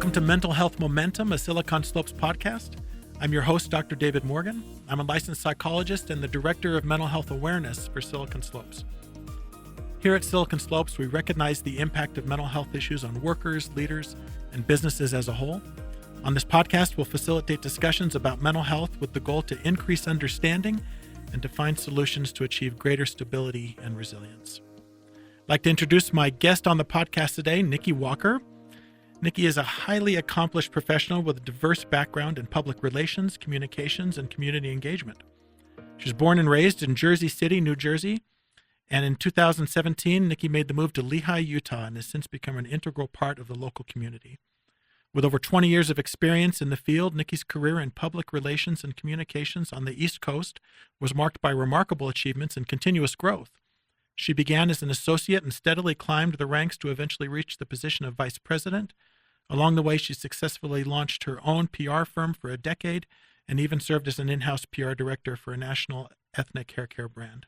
Welcome to Mental Health Momentum, a Silicon Slopes podcast. I'm your host, Dr. David Morgan. I'm a licensed psychologist and the Director of Mental Health Awareness for Silicon Slopes. Here at Silicon Slopes, we recognize the impact of mental health issues on workers, leaders, and businesses as a whole. On this podcast, we'll facilitate discussions about mental health with the goal to increase understanding and to find solutions to achieve greater stability and resilience. I'd like to introduce my guest on the podcast today, Nikki Walker. Nikki is a highly accomplished professional with a diverse background in public relations, communications, and community engagement. She was born and raised in Jersey City, New Jersey, and in 2017, Nikki made the move to Lehi, Utah, and has since become an integral part of the local community. With over 20 years of experience in the field, Nikki's career in public relations and communications on the East Coast was marked by remarkable achievements and continuous growth. She began as an associate and steadily climbed the ranks to eventually reach the position of vice president. Along the way, she successfully launched her own PR firm for a decade and even served as an in-house PR director for a national ethnic hair care brand.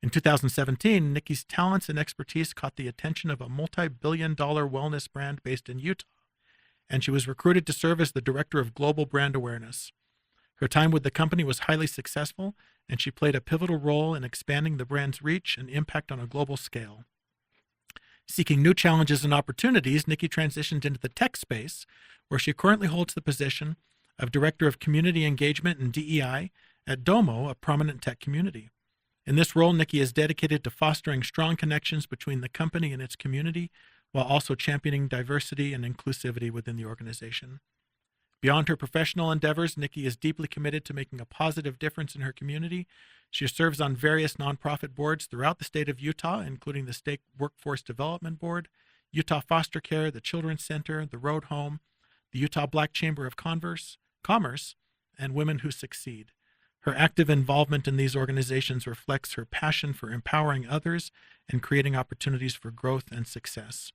In 2017, Nikki's talents and expertise caught the attention of a multi-billion-dollar wellness brand based in Utah, and she was recruited to serve as the Director of Global Brand Awareness. Her time with the company was highly successful, and she played a pivotal role in expanding the brand's reach and impact on a global scale. Seeking new challenges and opportunities, Nikki transitioned into the tech space, where she currently holds the position of Director of Community Engagement and DEI at Domo, a prominent tech community. In this role, Nikki is dedicated to fostering strong connections between the company and its community, while also championing diversity and inclusivity within the organization. Beyond her professional endeavors, Nikki is deeply committed to making a positive difference in her community. She serves on various nonprofit boards throughout the state of Utah, including the State Workforce Development Board, Utah Foster Care, the Children's Center, the Road Home, the Utah Black Chamber of Commerce, and Women Who Succeed. Her active involvement in these organizations reflects her passion for empowering others and creating opportunities for growth and success.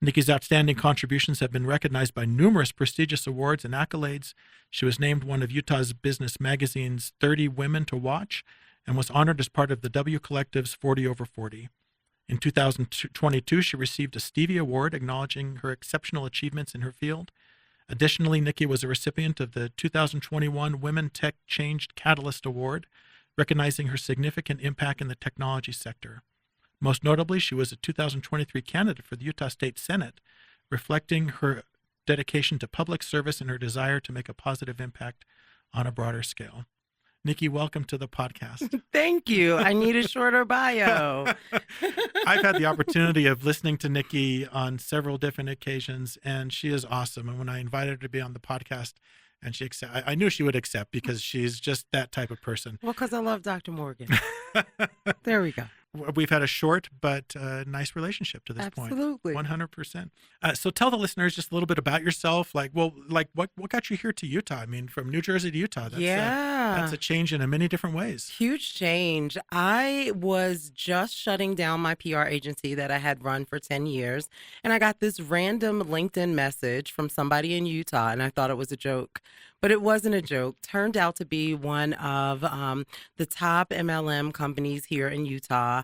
Nikki's outstanding contributions have been recognized by numerous prestigious awards and accolades. She was named one of Utah's Business Magazine's 30 Women to Watch and was honored as part of the W Collective's 40 Over 40. In 2022, she received a Stevie Award acknowledging her exceptional achievements in her field. Additionally, Nikki was a recipient of the 2021 Women Tech Change Catalyst Award, recognizing her significant impact in the technology sector. Most notably, she was a 2023 candidate for the Utah State Senate, reflecting her dedication to public service and her desire to make a positive impact on a broader scale. Nikki, welcome to the podcast. Thank you. I need a shorter bio. I've had the opportunity of listening to Nikki on several different occasions, and she is awesome. And when I invited her to be on the podcast, and she accepted, I knew she would accept because she's just that type of person. Well, because I love Dr. Morgan. There we go. We've had a short but nice relationship to this point. Absolutely. 100%. So tell the listeners just a little bit about yourself. What got you here to Utah? I mean, from New Jersey to Utah. That's a change in many different ways. Huge change. I was just shutting down my PR agency that I had run for 10 years, and I got this random LinkedIn message from somebody in Utah, and I thought it was a joke. But it wasn't a joke. Turned out to be one of the top MLM companies here in Utah,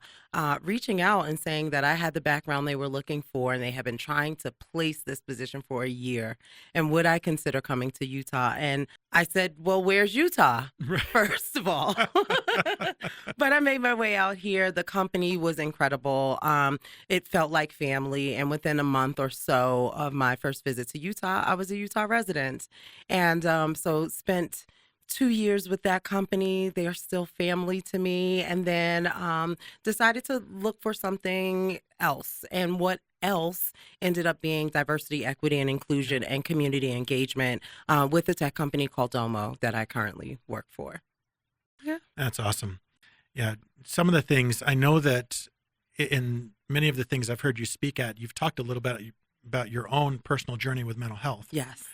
reaching out and saying that I had the background they were looking for, and they have been trying to place this position for a year. And would I consider coming to Utah? And I said, well, where's Utah, first of all? But I made my way out here. The company was incredible. It felt like family. And within a month or so of my first visit to Utah, I was a Utah resident. And so spent 2 years with that company. They are still family to me. And then decided to look for something else. And what else ended up being diversity, equity, and inclusion and community engagement with a tech company called Domo that I currently work for. Yeah. That's awesome. Yeah. Some of the things, I know that in many of the things I've heard you speak at, you've talked a little bit about your own personal journey with mental health. Yes.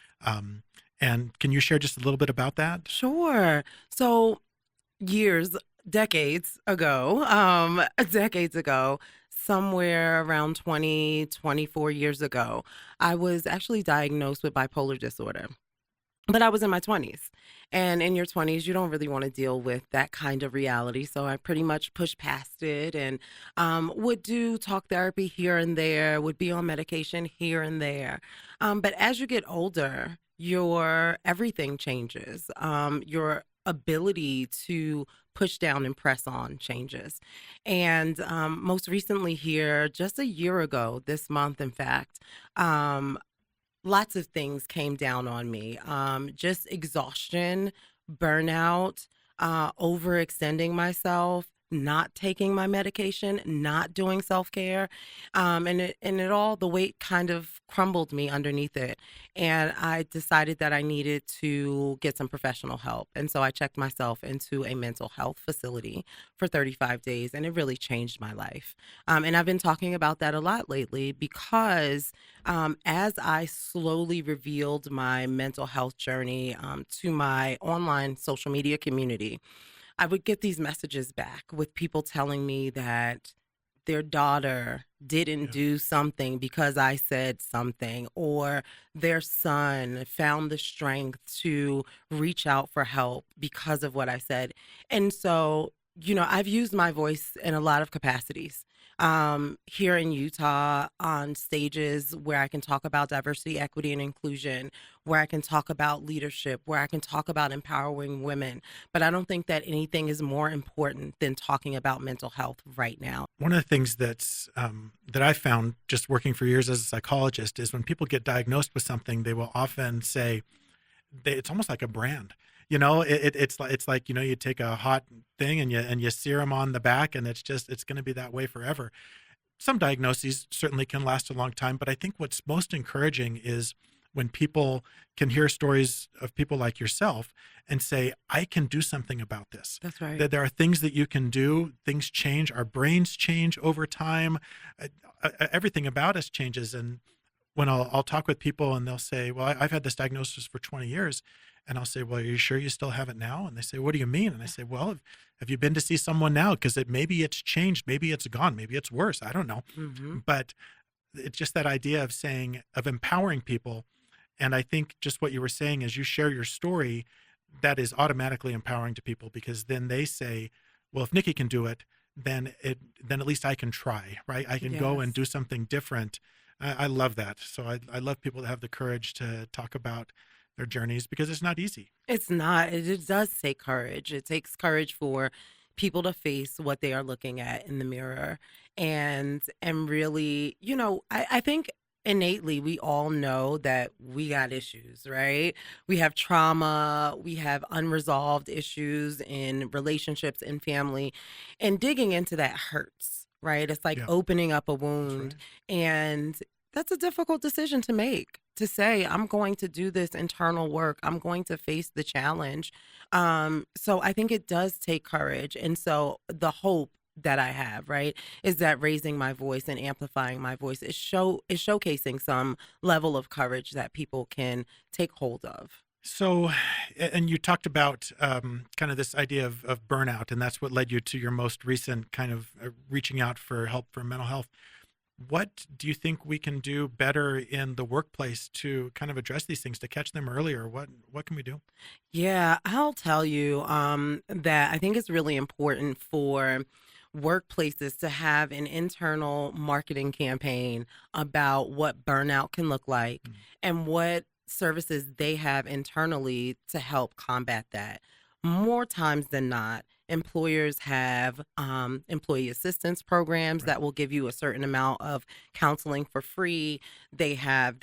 And can you share just a little bit about that? Sure. So decades ago, somewhere around 24 years ago, I was actually diagnosed with bipolar disorder. But I was in my 20s. And in your 20s, you don't really want to deal with that kind of reality. So I pretty much pushed past it and would do talk therapy here and there, would be on medication here and there. But as you get older, your everything changes. Your ability to push down and press on changes. And most recently, here, just a year ago, this month, in fact, um, lots of things came down on me. Just exhaustion, burnout, overextending myself, not taking my medication, not doing self care, and it all, the weight kind of crumbled me underneath it, and I decided that I needed to get some professional help, and so I checked myself into a mental health facility for 35 days, and it really changed my life. And I've been talking about that a lot lately because as I slowly revealed my mental health journey to my online social media community, I would get these messages back with people telling me that their daughter didn't Yeah. do something because I said something, or their son found the strength to reach out for help because of what I said. And so, I've used my voice in a lot of capacities. Here in Utah, on stages where I can talk about diversity, equity, and inclusion, where I can talk about leadership, where I can talk about empowering women. But I don't think that anything is more important than talking about mental health right now. One of the things that I found just working for years as a psychologist is when people get diagnosed with something, they will often say it's almost like a brand. It's like you take a hot thing and you sear them on the back, and it's going to be that way forever. Some diagnoses certainly can last a long time, but I think what's most encouraging is when people can hear stories of people like yourself and say, I can do something about this. That's right. That there are things that you can do. Things change. Our brains change over time. Everything about us changes. And when I'll talk with people and they'll say, well, I've had this diagnosis for 20 years. And I'll say, well, are you sure you still have it now? And they say, what do you mean? And I say, well, have you been to see someone now? Because maybe it's changed. Maybe it's gone. Maybe it's worse. I don't know. Hmm. But it's just that idea of empowering people. And I think just what you were saying is you share your story, that is automatically empowering to people, because then they say, well, if Nikki can do it, then at least I can try, right? I can go and Yes. do something different. I love that. So I love people that have the courage to talk about their journeys, because it's not easy. It's not. It does take courage. It takes courage for people to face what they are looking at in the mirror. And really, I think innately we all know that we got issues, right? We have trauma, we have unresolved issues in relationships and family. And digging into that hurts, right? It's like Yeah, opening up a that's wound. right. And that's a difficult decision to make, to say, I'm going to do this internal work. I'm going to face the challenge. So I think it does take courage. And so the hope that I have, right, is that raising my voice and amplifying my voice is showcasing some level of courage that people can take hold of. So, and you talked about kind of this idea of burnout, and that's what led you to your most recent kind of reaching out for help for mental health. What do you think we can do better in the workplace to kind of address these things, to catch them earlier? What can we do? Yeah, I'll tell you that I think it's really important for workplaces to have an internal marketing campaign about what burnout can look like Mm. and what services they have internally to help combat that. More times than not, employers have employee assistance programs Right. that will give you a certain amount of counseling for free. There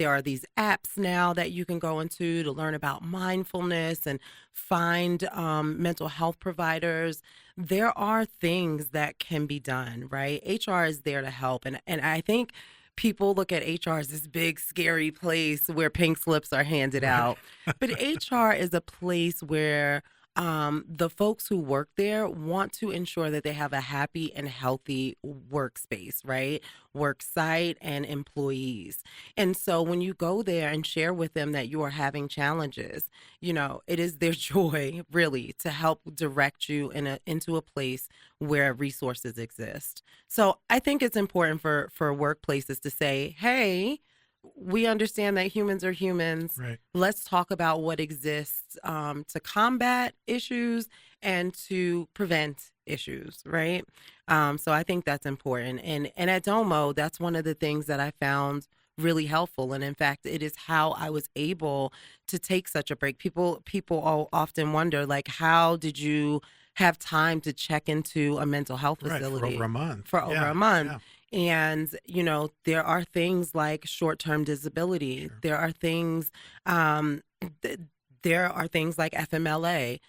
are these apps now that you can go into to learn about mindfulness and find mental health providers. There are things that can be done, right? HR is there to help. And I think people look at HR as this big, scary place where pink slips are handed Right. out. But HR is a place where the folks who work there want to ensure that they have a happy and healthy workspace, right? Work site and employees. And so when you go there and share with them that you are having challenges, it is their joy really to help direct you into a place where resources exist. So I think it's important for workplaces to say, hey, we understand that humans are humans. Right. Let's talk about what exists to combat issues and to prevent issues, right? So I think that's important. And at Domo, that's one of the things that I found really helpful. And in fact, it is how I was able to take such a break. People often wonder, like, how did you have time to check into a mental health Right. For facility over a month. for over Yeah. a month? Yeah. And, there are things like short-term disability. Sure. There are things, th- there are things like FMLA,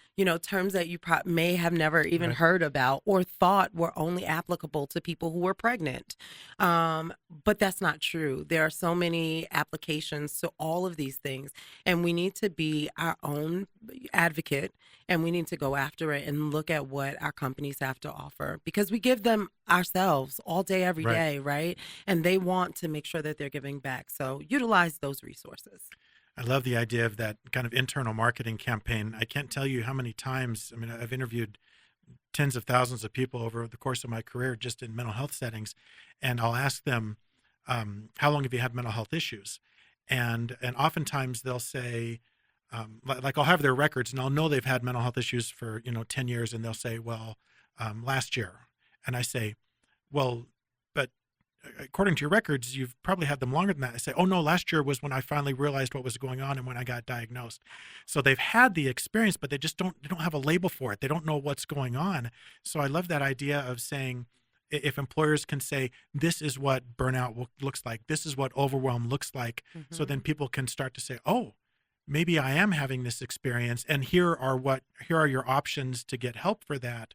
terms that you may have never even Right. heard about or thought were only applicable to people who were pregnant. But that's not true. There are so many applications to all of these things, and we need to be our own advocate, and we need to go after it and look at what our companies have to offer, because we give them ourselves all day, every Right. day, right? And they want to make sure that they're giving back. So utilize those resources. I love the idea of that kind of internal marketing campaign. I can't tell you how many times, I mean, I've interviewed tens of thousands of people over the course of my career just in mental health settings, and I'll ask them, how long have you had mental health issues? And oftentimes they'll say, like I'll have their records and I'll know they've had mental health issues for 10 years, and they'll say, well, last year. And I say, well, but according to your records, you've probably had them longer than that. I say, oh no, last year was when I finally realized what was going on and when I got diagnosed. So they've had the experience, but they don't have a label for it. They don't know what's going on. So I love that idea of saying, if employers can say, this is what burnout looks like, this is what overwhelm looks like. Mm-hmm. So then people can start to say, oh, maybe I am having this experience, and here are your options to get help for that,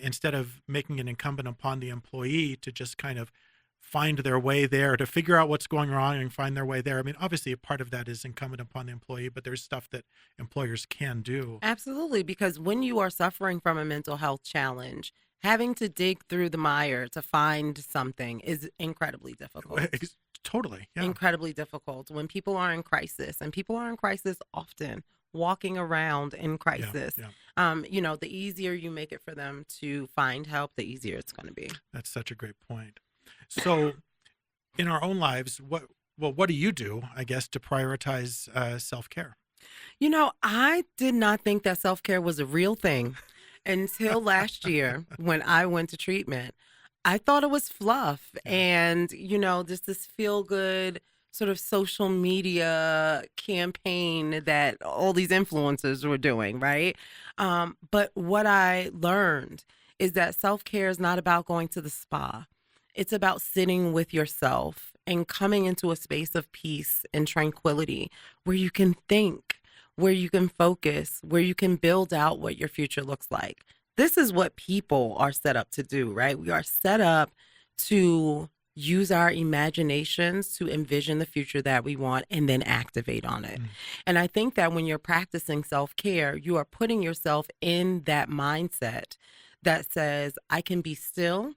instead of making it incumbent upon the employee to just kind of find their way there, to figure out what's going wrong and find their way there. I mean, obviously a part of that is incumbent upon the employee, but there's stuff that employers can do. Absolutely, because when you are suffering from a mental health challenge, having to dig through the mire to find something is incredibly difficult. Totally. Yeah. Incredibly difficult when people are in crisis, and people are in crisis often, walking around in crisis. Yeah. The easier you make it for them to find help, the easier it's going to be. That's such a great point. So in our own lives, what do you do, I guess, to prioritize self-care? I did not think that self-care was a real thing until last year when I went to treatment. I thought it was fluff and, just this feel-good sort of social media campaign that all these influencers were doing, right? But what I learned is that self-care is not about going to the spa. It's about sitting with yourself and coming into a space of peace and tranquility where you can think, where you can focus, where you can build out what your future looks like. This is what people are set up to do, right? We are set up to use our imaginations to envision the future that we want and then activate on it. And I think that when you're practicing self-care, you are putting yourself in that mindset that says, I can be still,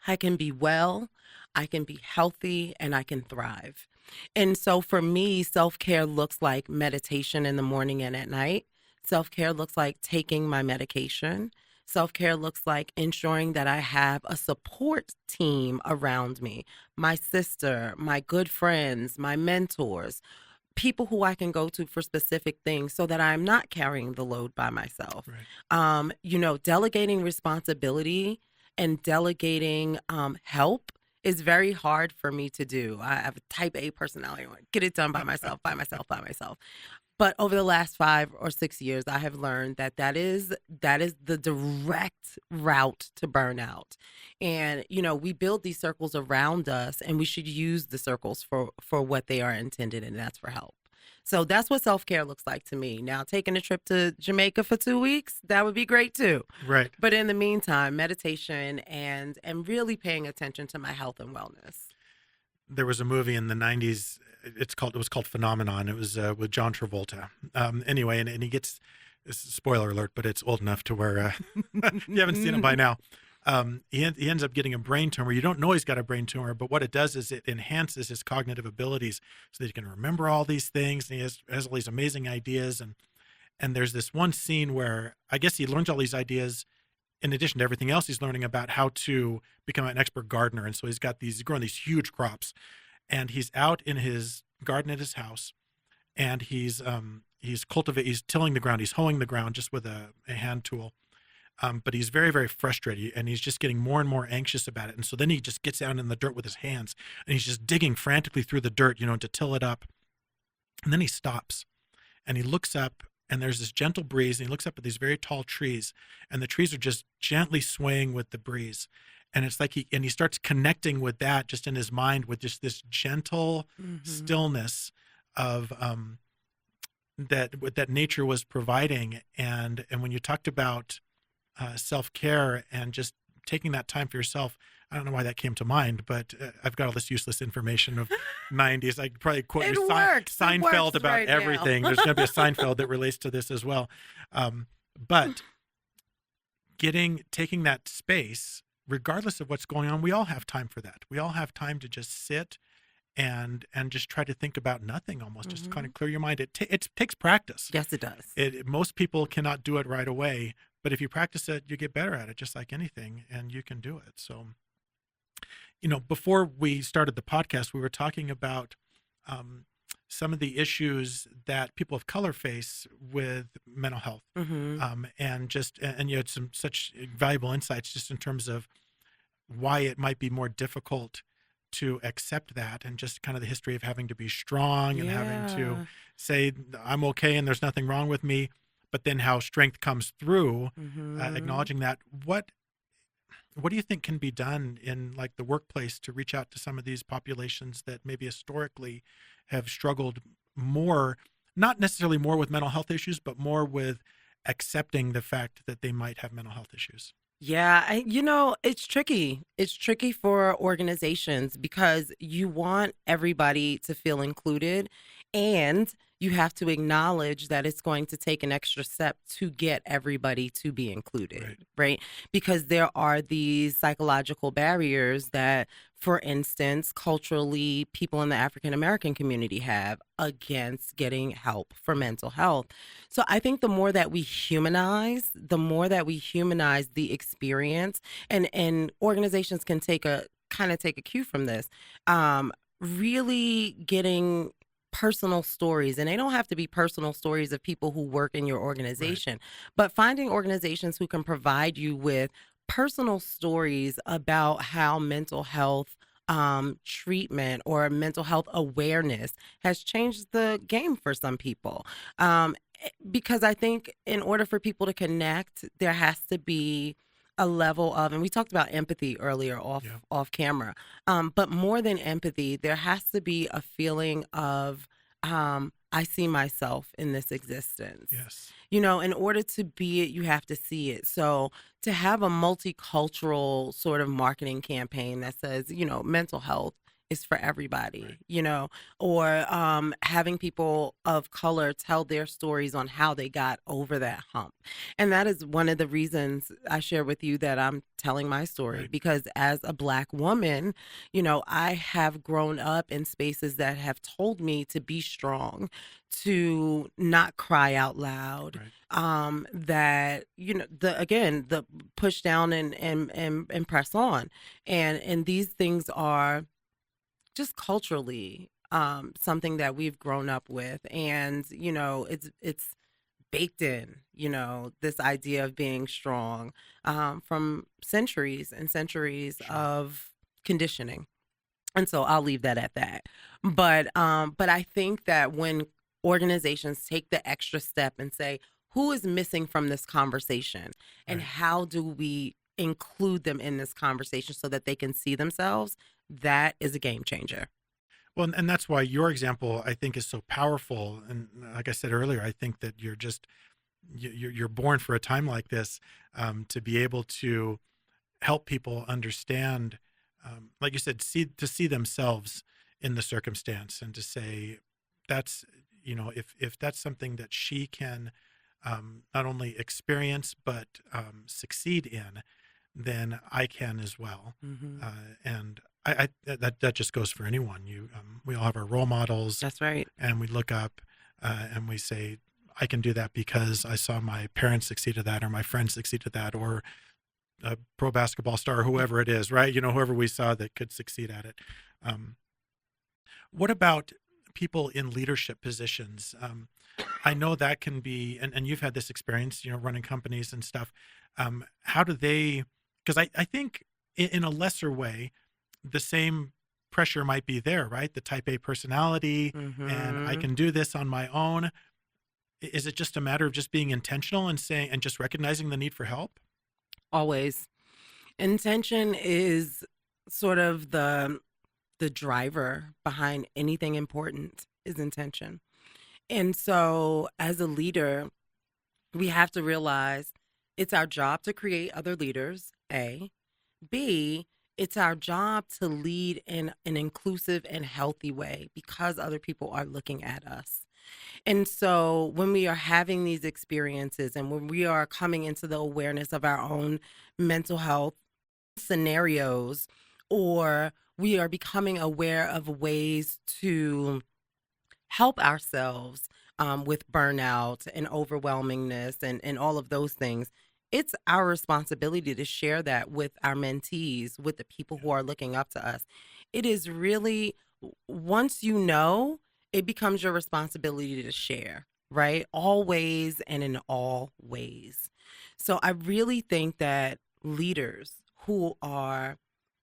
I can be well, I can be healthy, and I can thrive. And so for me, self-care looks like meditation in the morning and at night. Self-care looks like taking my medication. Self-care looks like ensuring that I have a support team around me, my sister, my good friends, my mentors, people who I can go to for specific things so that I'm not carrying the load by myself. Right. Delegating responsibility and delegating help is very hard for me to do. I have a type A personality. I want to get it done by myself, by myself, by myself. But over the last 5 or 6 years, I have learned that is the direct route to burnout. And, we build these circles around us, and we should use the circles for what they are intended, and that's for help. So that's what self-care looks like to me. Now, taking a trip to Jamaica for 2 weeks, that would be great too. Right. But in the meantime, meditation and really paying attention to my health and wellness. There was a movie in the 90s. It was called Phenomenon. It was with John Travolta. Anyway, and he gets, spoiler alert, but it's old enough to where you haven't seen it by now. He ends up getting a brain tumor. You don't know he's got a brain tumor, but what it does is it enhances his cognitive abilities so that he can remember all these things, and he has all these amazing ideas. And there's this one scene where I guess he learns all these ideas in addition to everything else he's learning about how to become an expert gardener. And so he's growing these huge crops. and he's out in his garden at his house, and he's tilling the ground, he's hoeing the ground just with a hand tool. But he's very, very frustrated, and he's just getting more and more anxious about it. And so then he just gets down in the dirt with his hands, and he's just digging frantically through the dirt, to till it up. And then he stops, and he looks up, and there's this gentle breeze, and he looks up at these very tall trees, and the trees are just gently swaying with the breeze. And it's like he starts connecting with that just in his mind, with just this gentle stillness of that nature was providing. And when you talked about self-care and just taking that time for yourself, I don't know why that came to mind, but I've got all this useless information of 90s. I could probably quote you Seinfeld about right everything. There's going to be a Seinfeld that relates to this as well. But taking that space, regardless of what's going on, we all have time for that. We all have time to just sit and just try to think about nothing, almost just kind of clear your mind. It takes practice. Yes, it does. Most people cannot do it right away, but if you practice it, you get better at it, just like anything, and you can do it. So, before we started the podcast, we were talking about some of the issues that people of color face with mental health, and you had some such valuable insights just in terms of why it might be more difficult to accept that, and just kind of the history of having to be strong and having to say, I'm okay and there's nothing wrong with me, but then how strength comes through, acknowledging that. What do you think can be done in like the workplace to reach out to some of these populations that maybe historically have struggled more, not necessarily more with mental health issues, but more with accepting the fact that they might have mental health issues? Yeah, it's tricky. It's tricky for organizations because you want everybody to feel included, and you have to acknowledge that it's going to take an extra step to get everybody to be included, right? Because there are these psychological barriers that, for instance, culturally, people in the African American community have against getting help for mental health. So I think the more that we humanize the experience, and organizations can take a cue from this, really getting personal stories, and they don't have to be personal stories of people who work in your organization, but finding organizations who can provide you with personal stories about how mental health treatment or mental health awareness has changed the game for some people. Because I think in order for people to connect, there has to be a level of, and we talked about empathy earlier off camera, but more than empathy, there has to be a feeling of, I see myself in this existence. Yes. In order to be it, you have to see it. So to have a multicultural sort of marketing campaign that says, mental health is for everybody, or having people of color tell their stories on how they got over that hump. And that is one of the reasons I share with you that I'm telling my story, because as a Black woman, I have grown up in spaces that have told me to be strong, to not cry out loud, that, the push down and press on. And these things are just culturally something that we've grown up with, and it's baked in, this idea of being strong from centuries and centuries of conditioning. And so I'll leave that at that. But I think that when organizations take the extra step and say, who is missing from this conversation, and how do we include them in this conversation so that they can see themselves, that is a game changer. Well, and that's why your example, I think, is so powerful. And like I said earlier, I think that you're born for a time like this, to be able to help people understand, like you said, to see themselves in the circumstance, and to say, that's, if that's something that she can not only experience but succeed in, then I can as well. And I that just goes for anyone. We all have our role models. That's right. And we look up and we say, I can do that because I saw my parents succeed at that, or my friends succeed at that, or a pro basketball star, or whoever it is, right? Whoever we saw that could succeed at it. What about people in leadership positions? I know that can be, and you've had this experience, running companies and stuff. How do they, because I think in a lesser way, the same pressure might be there, right? The type A personality, and I Mm-hmm. can do this on my own. Is it just a matter of just being intentional and saying, and just recognizing the need for help? Always. Intention is sort of the driver behind anything important is intention. And so as a leader, we have to realize it's our job to create other leaders, A. B, it's our job to lead in an inclusive and healthy way because other people are looking at us. And so when we are having these experiences and when we are coming into the awareness of our own mental health scenarios, or we are becoming aware of ways to help ourselves with burnout and overwhelmingness and all of those things, it's our responsibility to share that with our mentees, with the people who are looking up to us. It is really, once you know, it becomes your responsibility to share, right? Always and in all ways. So I really think that leaders who are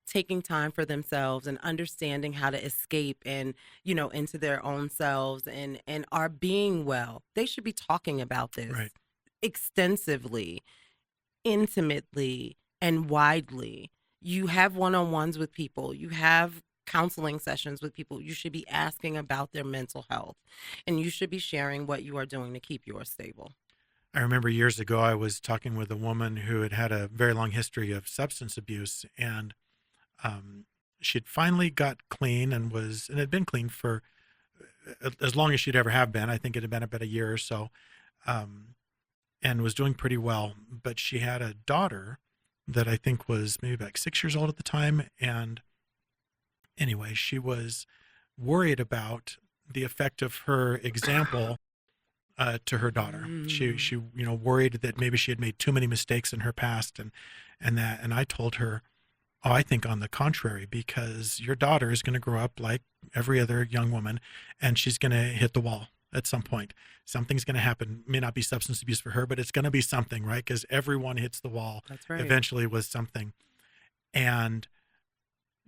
taking time for themselves and understanding how to escape and into their own selves and are being well, they should be talking about this Right. extensively, intimately, and widely. You have one-on-ones with people, you have counseling sessions with people. You should be asking about their mental health, and you should be sharing what you are doing to keep yours stable. I remember years ago, I was talking with a woman who had had a very long history of substance abuse, and she'd finally got clean and had been clean for as long as she'd ever have been. I think it had been about a year or so, and was doing pretty well. But she had a daughter that I think was maybe about 6 years old at the time. And anyway, she was worried about the effect of her example to her daughter. She worried that maybe she had made too many mistakes in her past, and I told her, oh, I think on the contrary, because your daughter is going to grow up like every other young woman, and she's going to hit the wall at some point. Something's going to happen. It may not be substance abuse for her, but it's going to be something, right? Because everyone hits the wall. That's right. Eventually with something. And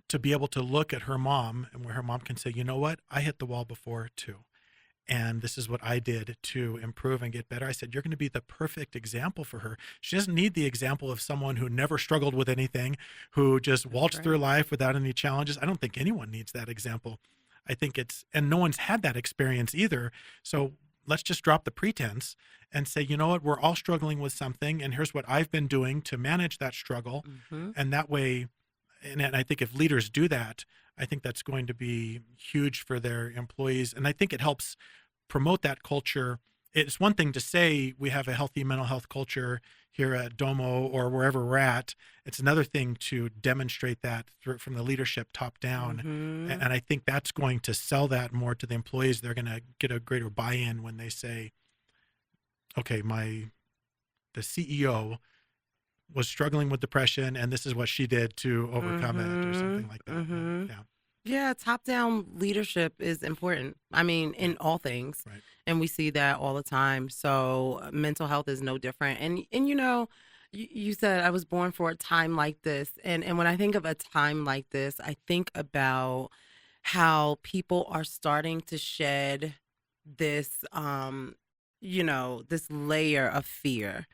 to be able to look at her mom, and where her mom can say, you know what, I hit the wall before too. And this is what I did to improve and get better. I said, you're going to be the perfect example for her. She doesn't need the example of someone who never struggled with anything, who just waltzed through life without any challenges. I don't think anyone needs that example. I think and no one's had that experience either. So let's just drop the pretense and say, you know what, we're all struggling with something, and here's what I've been doing to manage that struggle. And that way, and I think if leaders do that, I think that's going to be huge for their employees. And I think it helps promote that culture. It's one thing to say we have a healthy mental health culture here at Domo or wherever we're at. It's another thing to demonstrate that from the leadership top down. And I think that's going to sell that more to the employees. They're going to get a greater buy-in when they say, okay, the CEO was struggling with depression, and this is what she did to overcome it, or something like that. Yeah, top-down leadership is important. I mean, in all things. Right. And we see that all the time. So mental health is no different. And you said I was born for a time like this. And when I think of a time like this, I think about how people are starting to shed this, this layer of fear.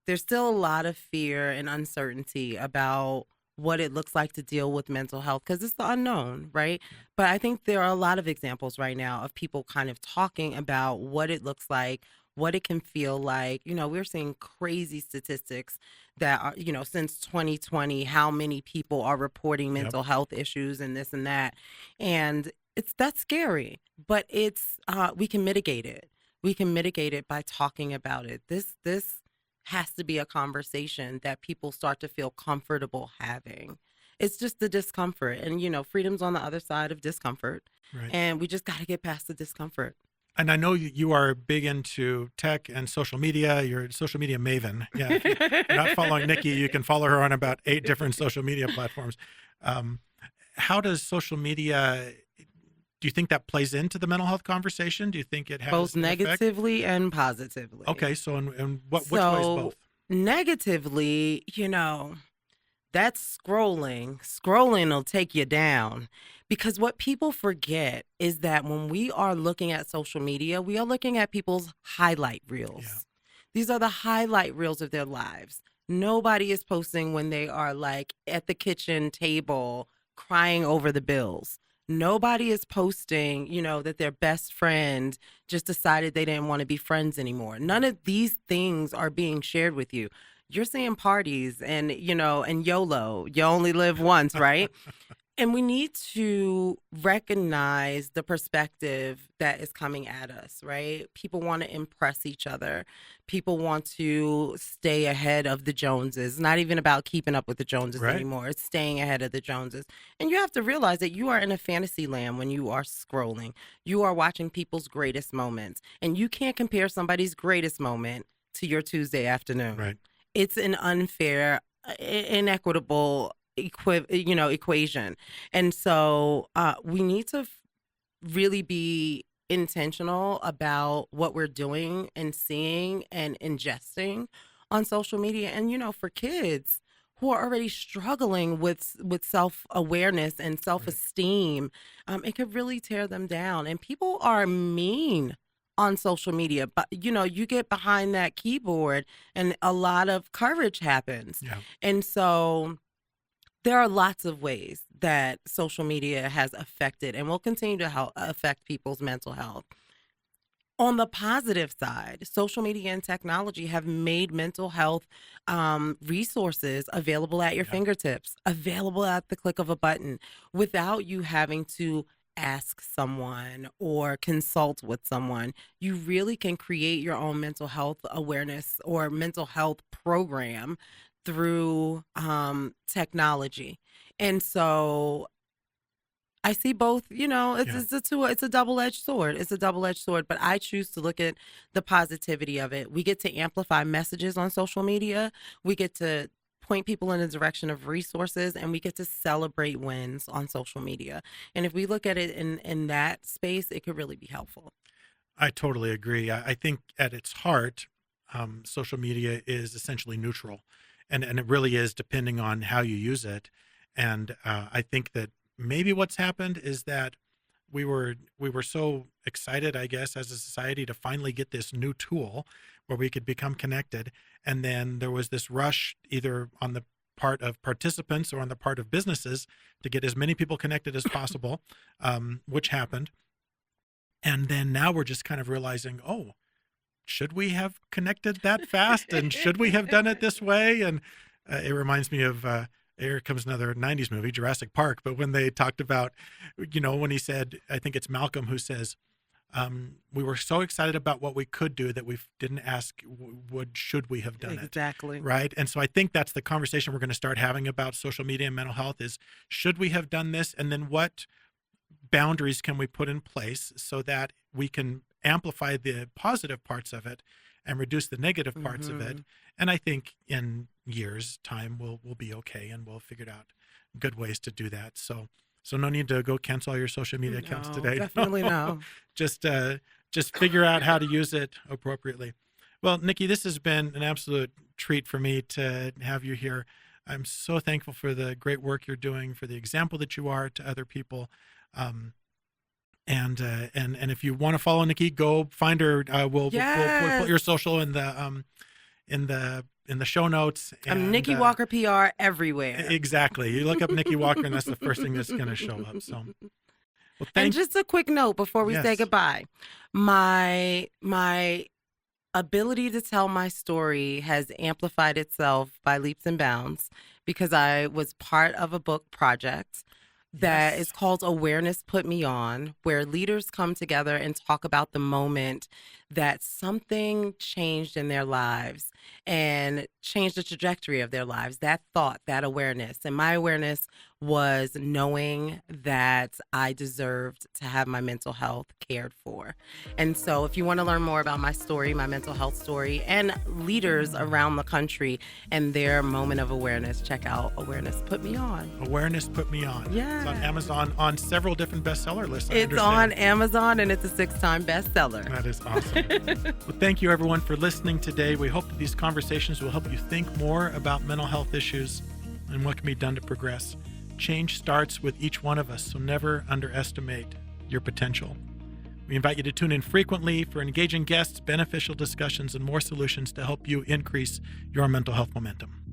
There's still a lot of fear and uncertainty about what it looks like to deal with mental health because it's the unknown, right? But I think there are a lot of examples right now of people kind of talking about what it looks like, what it can feel like. We're seeing crazy statistics that are, since 2020, how many people are reporting mental health issues and this and that. And that's scary, but we can mitigate it. We can mitigate it by talking about it. This has to be a conversation that people start to feel comfortable having. It's just the discomfort, and freedom's on the other side of discomfort. Right. And we just got to get past the discomfort. And I know you are big into tech and social media. You're a social media maven. Yeah. If you're not following Nikki, you can follow her on about 8 different social media platforms. How does social media Do you think that plays into the mental health conversation? Do you think it has both an effect? negatively and positively. Okay, so in which ways So, both? negatively, that's scrolling. Scrolling will take you down. Because what people forget is that when we are looking at social media, we are looking at people's highlight Yeah, reels. These are the highlight reels of their lives. Nobody is posting when they are like at the kitchen table crying over the bills. Nobody is posting, that their best friend just decided they didn't want to be friends anymore. None of these things are being shared with you. You're seeing parties and YOLO, you only live once, right? And we need to recognize the perspective that is coming at us, right? People want to impress each other. People want to stay ahead of the Joneses. It's not even about keeping up with the Joneses right. anymore. It's staying ahead of the Joneses. And you have to realize that you are in a fantasy land when you are scrolling. You are watching people's greatest moments. And you can't compare somebody's greatest moment to your Tuesday afternoon. Right. It's an unfair, inequitable equation. And so we need to really be intentional about what we're doing and seeing and ingesting on social media. And for kids who are already struggling with self-awareness and self-esteem, it could really tear them down. And people are mean on social media, but you get behind that keyboard and a lot of courage happens. Yeah. And so there are lots of ways that social media has affected and will continue to affect people's mental health. On the positive side, social media and technology have made mental health resources available at your fingertips, available at the click of a button, without you having to ask someone or consult with someone. You really can create your own mental health awareness or mental health program through technology. And so I see both, it's a double-edged sword. It's a double-edged sword, but I choose to look at the positivity of it. We get to amplify messages on social media. We get to point people in the direction of resources, and we get to celebrate wins on social media. And if we look at it in that space, it could really be helpful. I totally agree. I think at its heart, social media is essentially neutral, and it really is, depending on how you use it. And I think that maybe what's happened is that we were so excited, I guess, as a society to finally get this new tool where we could become connected. And then there was this rush, either on the part of participants or on the part of businesses, to get as many people connected as possible, which happened. And then now we're just kind of realizing, oh, should we have connected that fast? And should we have done it this way? And it reminds me of, here comes another 90s movie, Jurassic Park. But when they talked about, when he said, I think it's Malcolm who says, we were so excited about what we could do that we didn't ask, should we have done it? Exactly. Right. And so I think that's the conversation we're going to start having about social media and mental health is, should we have done this? And then what boundaries can we put in place so that we can amplify the positive parts of it and reduce the negative parts of it? And I think in years' time, we'll be okay, and we'll figure out good ways to do that. So no need to go cancel all your social media accounts today. Definitely no. Just figure out how to use it appropriately. Well, Nikki, this has been an absolute treat for me to have you here. I'm so thankful for the great work you're doing, for the example that you are to other people. And if you want to follow Nikki, go find her. We'll put your social in the show notes. I'm Nikki Walker PR everywhere. Exactly. You look up Nikki Walker, and that's the first thing that's going to show up. So, well, and just a quick note before we say goodbye, my ability to tell my story has amplified itself by leaps and bounds because I was part of a book project that is called Awareness Put Me On, where leaders come together and talk about the moment that something changed in their lives. and change the trajectory of their lives. That thought, that awareness. And my awareness was knowing that I deserved to have my mental health cared for. And so if you want to learn more about my story, my mental health story, and leaders around the country and their moment of awareness, check out Awareness Put Me On. Awareness Put Me On. Yeah. It's on Amazon on several different bestseller lists. It's on Amazon, and it's a 6-time bestseller. That is awesome. Well, thank you everyone for listening today. We hope that these conversations will help you think more about mental health issues and what can be done to progress. Change starts with each one of us, so never underestimate your potential. We invite you to tune in frequently for engaging guests, beneficial discussions, and more solutions to help you increase your mental health momentum.